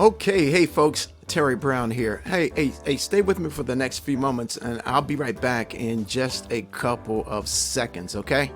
Okay, hey folks, Terry Brown here. Hey, stay with me for the next few moments and I'll be right back in just a couple of seconds, okay?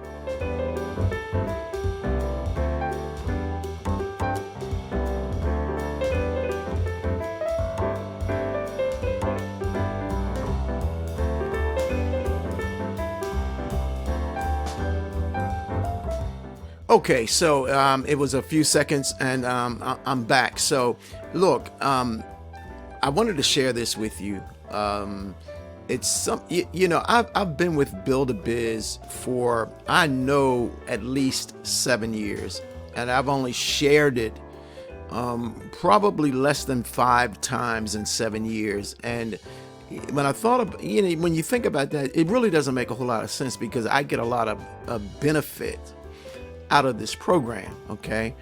Okay, so it was a few seconds and I'm back. So look, I wanted to share this with you. It's some, I've been with Buildabiz for, I know, at least 7 years, and I've only shared it probably less than 5 times in 7 years. And when I thought of, when you think about that, it really doesn't make a whole lot of sense because I get a lot of benefit out of this program, okay?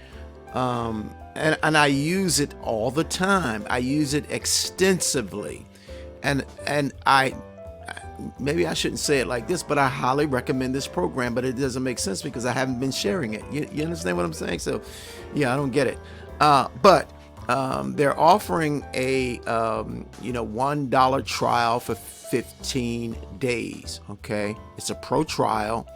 And I use it all the time. I use it extensively. And I, maybe I shouldn't say it like this, but I highly recommend this program, but it doesn't make sense because I haven't been sharing it. You understand what I'm saying? So, yeah, I don't get it. But they're offering a, $1 trial for 15 days, okay? It's a pro trial.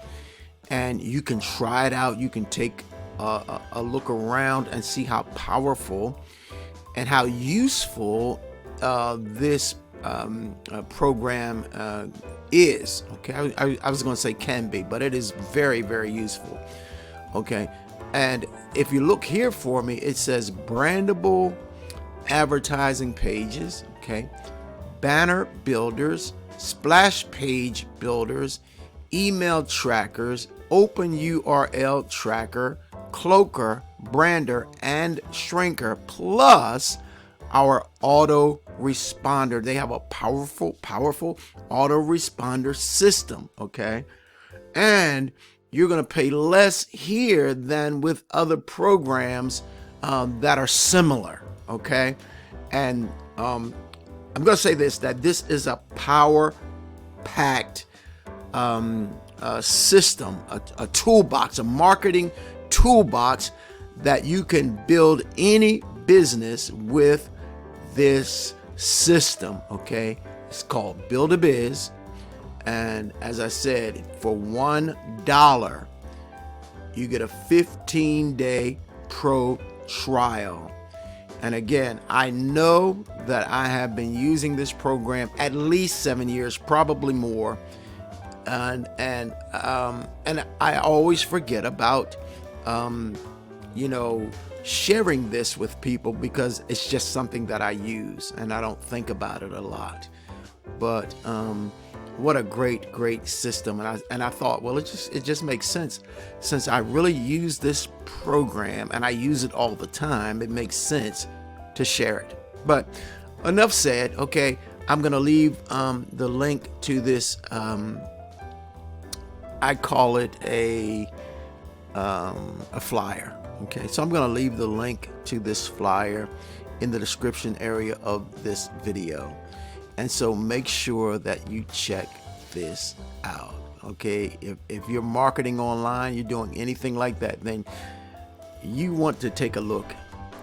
And you can try it out. You can take a look around and see how powerful and how useful this program is. Okay, I was going to say can be, but it is very, very useful. Okay, and if you look here for me, it says brandable advertising pages. Okay, banner builders, splash page builders, email trackers, open URL tracker, cloaker, brander, and shrinker, plus our AutoResponder. They have a powerful AutoResponder system, okay? And you're going to pay less here than with other programs that are similar, okay? And I'm going to say this, that this is a power-packed system, a toolbox, a marketing toolbox that you can build any business with this system, okay? It's called Buildabiz, and as I said, for $1, you get a 15-day pro trial. And again, I know that I have been using this program at least 7 years, probably more. And I always forget about, sharing this with people because it's just something that I use and I don't think about it a lot. But what a great system. And I thought, well, it just makes sense since I really use this program and I use it all the time. It makes sense to share it. But enough said. Okay, I'm gonna leave the link to this. I call it a flyer. Okay, so I'm going to leave the link to this flyer in the description area of this video. And so make sure that you check this out. Okay, if you're marketing online, you're doing anything like that, then you want to take a look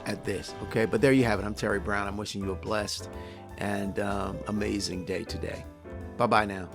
at this. Okay, but there you have it. I'm Terry Brown. I'm wishing you a blessed and amazing day today. Bye-bye now.